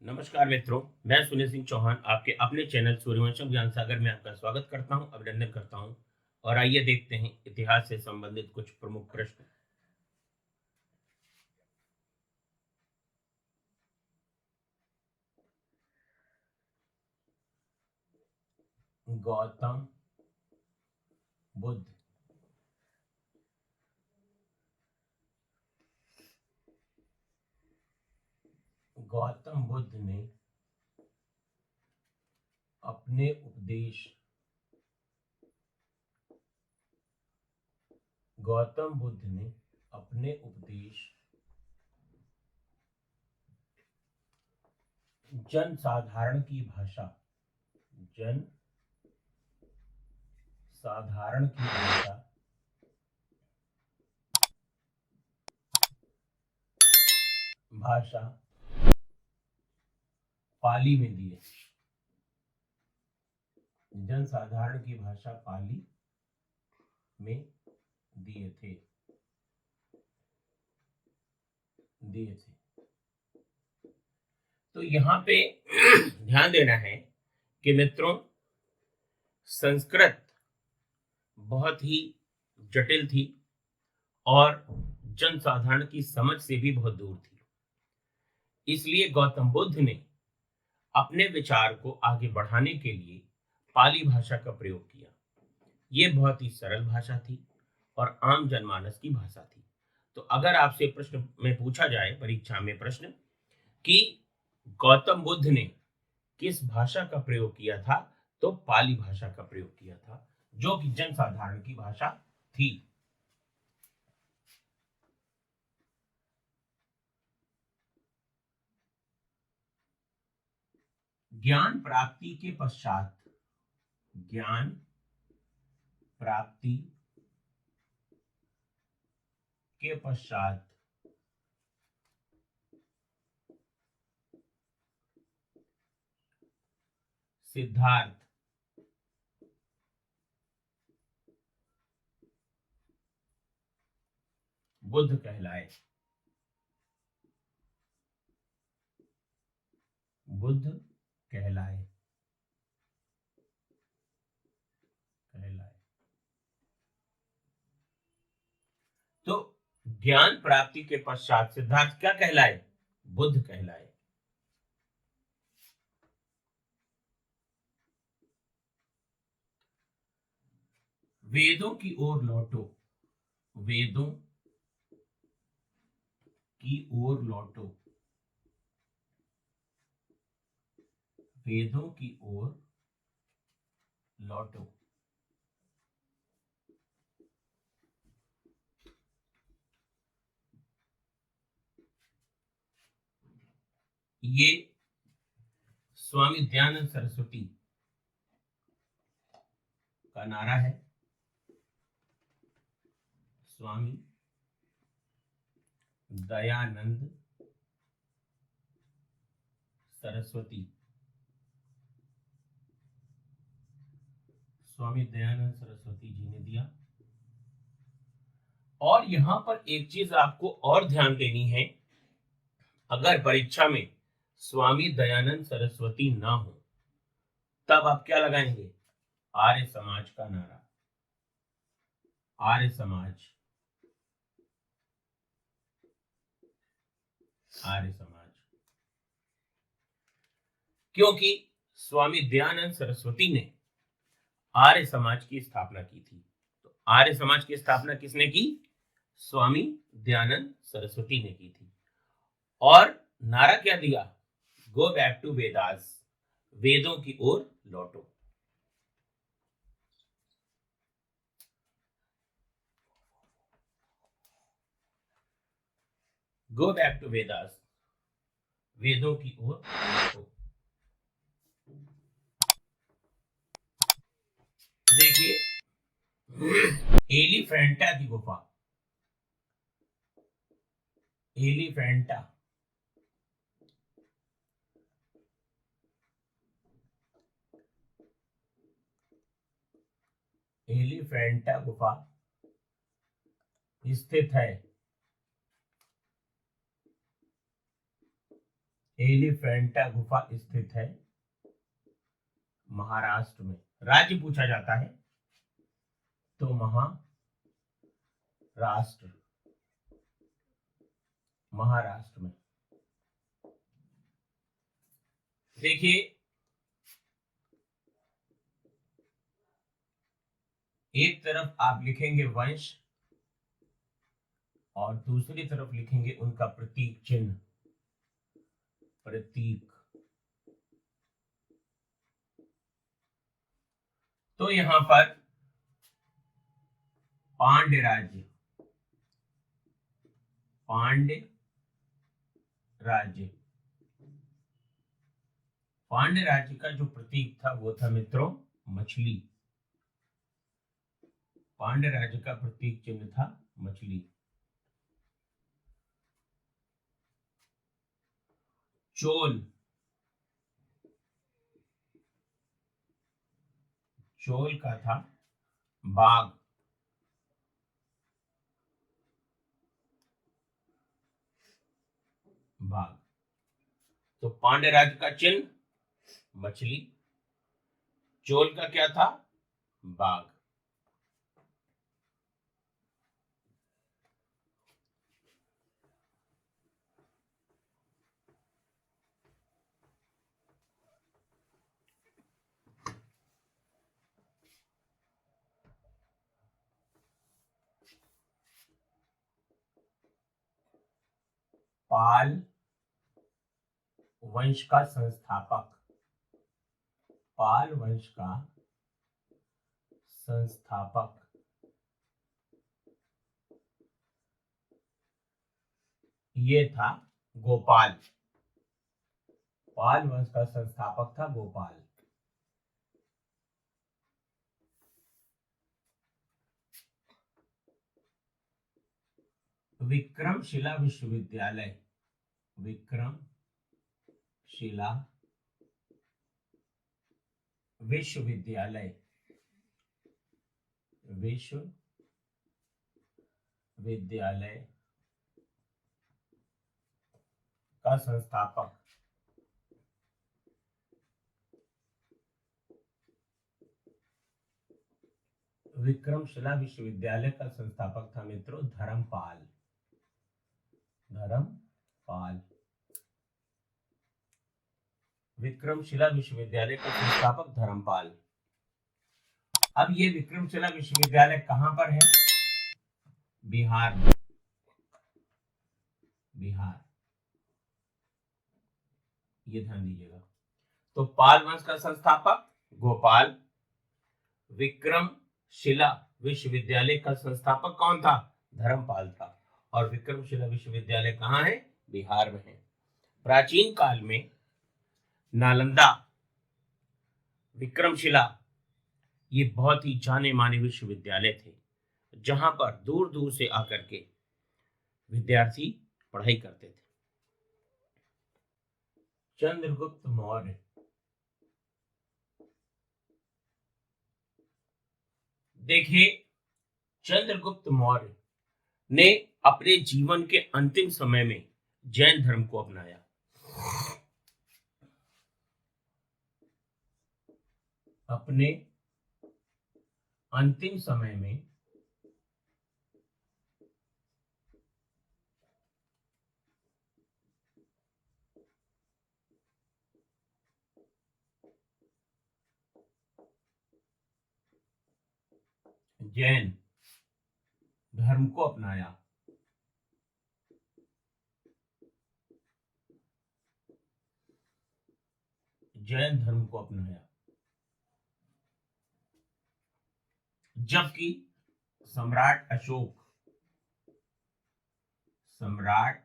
नमस्कार मित्रों, मैं सुनील सिंह चौहान आपके अपने चैनल सूर्यवंशम ज्ञान सागर में आपका स्वागत करता हूं, अभिनंदन करता हूं। और आइए देखते हैं इतिहास से संबंधित कुछ प्रमुख प्रश्न। गौतम बुद्ध गौतम बुद्ध ने अपने उपदेश गौतम बुद्ध ने अपने उपदेश जन साधारण की भाषा जन साधारण की भाषा पाली में दिए। जन साधारण की भाषा पाली में दिए थे। तो यहाँ पे ध्यान देना है कि मित्रों, संस्कृत बहुत ही जटिल थी और जनसाधारण की समझ से भी बहुत दूर थी। इसलिए गौतम बुद्ध ने अपने विचार को आगे बढ़ाने के लिए पाली भाषा का प्रयोग किया। ये बहुत ही सरल भाषा थी और आम जनमानस की भाषा थी। तो अगर आपसे प्रश्न में पूछा जाए परीक्षा में प्रश्न कि गौतम बुद्ध ने किस भाषा का प्रयोग किया था, तो पाली भाषा का प्रयोग किया था, जो कि जनसाधारण की भाषा थी। ज्ञान प्राप्ति के पश्चात ज्ञान प्राप्ति के पश्चात सिद्धार्थ बुद्ध कहलाए। बुद्ध कहलाए कहलाए तो ज्ञान प्राप्ति के पश्चात सिद्धार्थ क्या कहलाए? बुद्ध कहलाए। वेदों की ओर लौटो। वेदों की ओर लौटो। वेदों की ओर लौटो। ये स्वामी दयानंद सरस्वती का नारा है। स्वामी दयानंद सरस्वती स्वामी दयानंद सरस्वती जी ने दिया। और यहां पर एक चीज आपको और ध्यान देनी है, अगर परीक्षा में स्वामी दयानंद सरस्वती ना हो तब आप क्या लगाएंगे? आर्य समाज का नारा। आर्य समाज। आर्य समाज। क्योंकि स्वामी दयानंद सरस्वती ने आर्य समाज की स्थापना की थी। तो आर्य समाज की स्थापना किसने की? स्वामी दयानंद सरस्वती ने की थी। और नारा क्या दिया? Go back to Vedas. वेदों की ओर लौटो। Go back to Vedas. वेदों की ओर लौटो। देखिए, एलिफेंटा की गुफा। एलिफेंटा एलिफेंटा गुफा स्थित है एलिफेंटा गुफा स्थित है महाराष्ट्र में। राज्य पूछा जाता है तो महाराष्ट्र, महाराष्ट्र में। देखिए, एक तरफ आप लिखेंगे वंश और दूसरी तरफ लिखेंगे उनका प्रतीक चिन्ह, प्रतीक। तो यहां पर पांड्य राज्य, पांड्य राज्य, पांड्य राज्य का जो प्रतीक था वो था मित्रों मछली। पांड्य राज्य का प्रतीक चिन्ह था मछली। चोल, चोल का था बाघ। बाघ। तो पांड्य राज्य का चिन्ह मछली, चोल का क्या था? बाघ। पाल वंश का संस्थापक, पाल वंश का संस्थापक ये था गोपाल। पाल वंश का संस्थापक था गोपाल। विक्रमशिला विश्वविद्यालय, विक्रमशिला विश्वविद्यालय, विश्वविद्यालय का संस्थापक विक्रमशिला विश्वविद्यालय का संस्थापक था मित्रों धर्मपाल। धर्मपाल विक्रमशिला विश्वविद्यालय का संस्थापक धर्मपाल। अब ये विक्रमशिला विश्वविद्यालय कहां पर है? बिहार में। बिहार, ये ध्यान दीजिएगा। तो पाल वंश का संस्थापक गोपाल, विक्रमशिला विश्वविद्यालय का संस्थापक कौन था? धर्मपाल था। और विक्रमशिला विश्वविद्यालय कहाँ है? बिहार में है। प्राचीन काल में नालंदा, विक्रमशिला ये बहुत ही जाने माने विश्वविद्यालय थे, जहां पर दूर दूर से आकर के विद्यार्थी पढ़ाई करते थे। चंद्रगुप्त मौर्य, देखिए चंद्रगुप्त मौर्य ने अपने जीवन के अंतिम समय में जैन धर्म को अपनाया। अपने अंतिम समय में जैन धर्म को अपनाया। जैन धर्म को अपनाया। जबकि सम्राट अशोक, सम्राट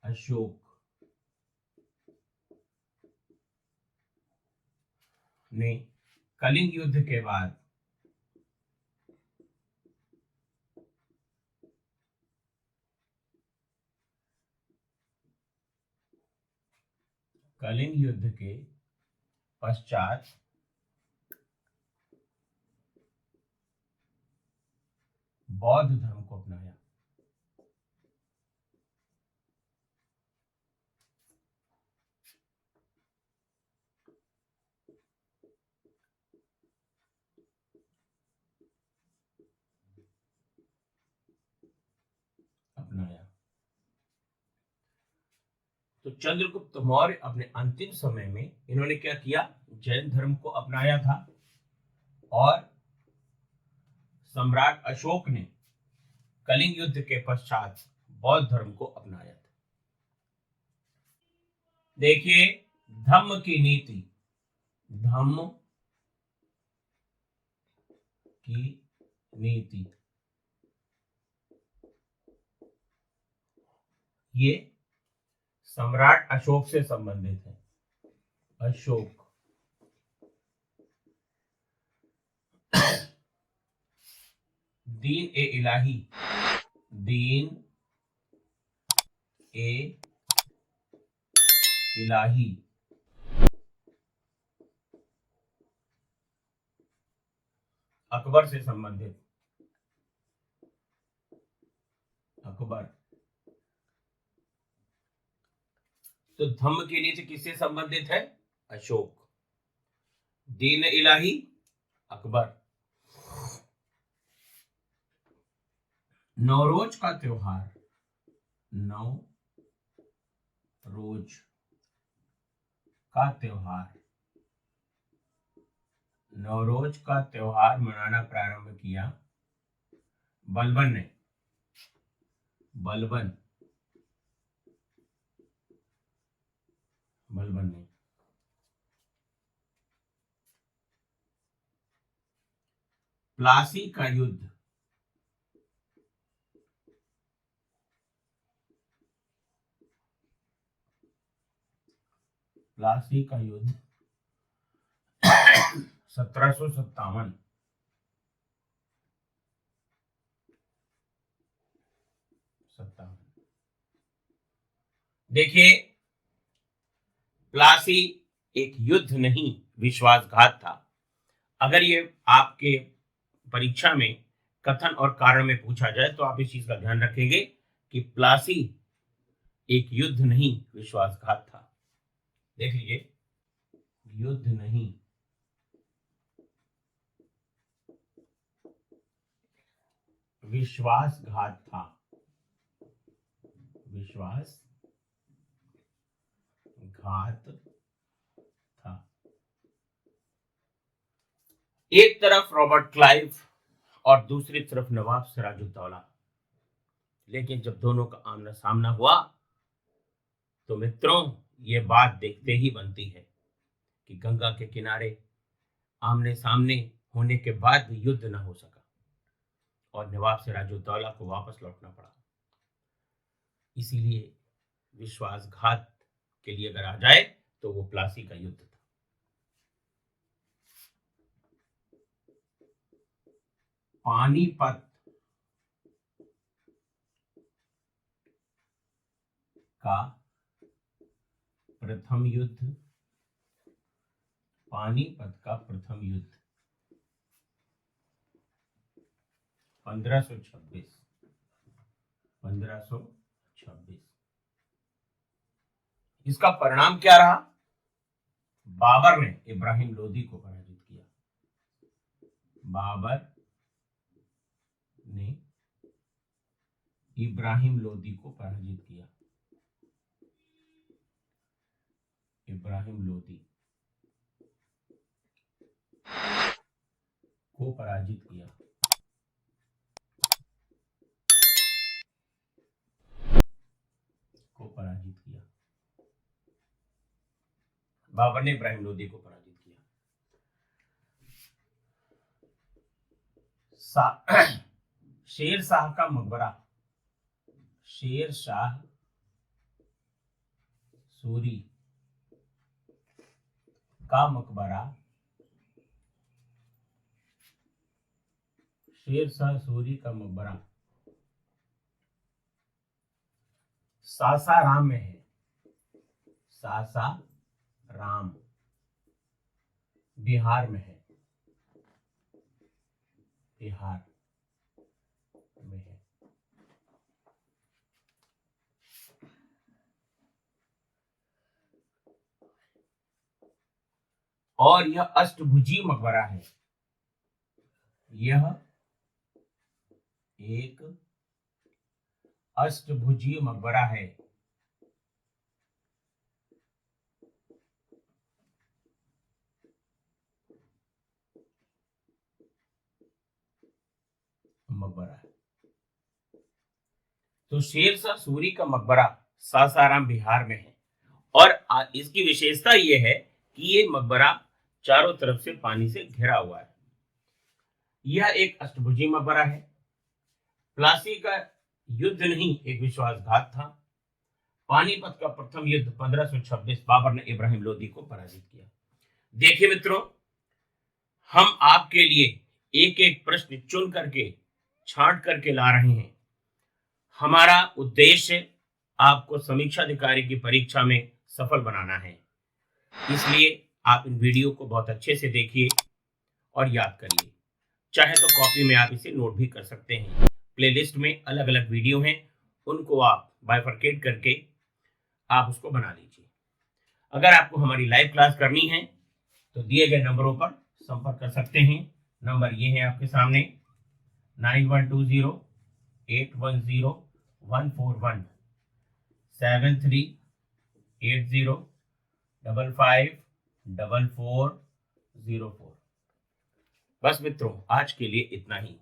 अशोक ने कलिंग युद्ध के बाद कलिंग युद्ध के पश्चात बौद्ध धर्म को अपनाया। तो चंद्रगुप्त मौर्य अपने अंतिम समय में इन्होंने क्या किया, जैन धर्म को अपनाया था और सम्राट अशोक ने कलिंग युद्ध के पश्चात बौद्ध धर्म को अपनाया था। देखिए, धम्म की नीति, धम्म की नीति, ये सम्राट अशोक से संबंधित है। अशोक, दीन ए इलाही, दीन ए इलाही अकबर से संबंधित, अकबर। तो धम्म की नीति किससे संबंधित है, अशोक। दीन इलाही, अकबर। नवरोज का त्योहार, नवरोज का त्योहार, नवरोज का त्योहार मनाना प्रारंभ किया बलबन ने, बलबन ने। प्लासी का युद्ध, प्लासी का युद्ध 1757, देखिए, प्लासी एक युद्ध नहीं विश्वासघात था। अगर ये आपके परीक्षा में कथन और कारण में पूछा जाए तो आप इस चीज का ध्यान रखेंगे कि प्लासी एक युद्ध नहीं विश्वासघात था। देख लीजिए, युद्ध नहीं विश्वासघात था, विश्वासघात था। एक तरफ रॉबर्ट क्लाइव और दूसरी तरफ नवाब सिराजुद्दौला, लेकिन जब दोनों का आमना सामना हुआ तो मित्रों ये बात देखते ही बनती है कि गंगा के किनारे आमने सामने होने के बाद भी युद्ध न हो सका और नवाब सिराजुद्दौला को वापस लौटना पड़ा। इसीलिए विश्वासघात के लिए अगर आ जाए तो वो प्लासी का युद्ध था। पानीपत का प्रथम युद्ध, पानीपत का प्रथम युद्ध 1526। इसका परिणाम क्या रहा, बाबर ने इब्राहिम लोदी को पराजित किया, बाबर ने इब्राहिम लोदी को पराजित किया, इब्राहिम लोदी को पराजित किया। बाबर ने इब्राहिम लोदी को पराजित किया। शेर शाह का मकबरा, शेर शाह सूरी का मकबरा, शेर शाह सूरी का मकबरा सासाराम में है, सासाराम बिहार में है, बिहार में है। और यह अष्टभुजी मकबरा है, यह एक अष्टभुजी मकबरा है। मकबरा है। तो शेरशाह सूरी का मकबरा सासाराम बिहार में है और इसकी विशेषता यह है कि ये मकबरा चारों तरफ से पानी से घिरा हुआ है। यह एक अष्टभुजी मकबरा है। प्लासी का युद्ध नहीं, एक विश्वासघात था। पानीपत का प्रथम युद्ध 1526 बाबर ने इब्राहिम लोदी को पराजित किया। देखिए मित्रों, हम आपके लिए एक एक प्रश्न चुन करके छांट करके ला रहे हैं। हमारा उद्देश्य आपको समीक्षा अधिकारी की परीक्षा में सफल बनाना है। इसलिए आप इन वीडियो को बहुत अच्छे से देखिए और याद करिए। चाहे तो कॉपी में आप इसे नोट भी कर सकते हैं। प्लेलिस्ट में अलग अलग वीडियो हैं, उनको आप बाइफरकेट करके आप उसको बना लीजिए। अगर आपको हमारी लाइव क्लास करनी है तो दिए गए नंबरों पर संपर्क कर सकते हैं। नंबर ये है आपके सामने 9120810141 7380554404। बस मित्रों, आज के लिए इतना ही।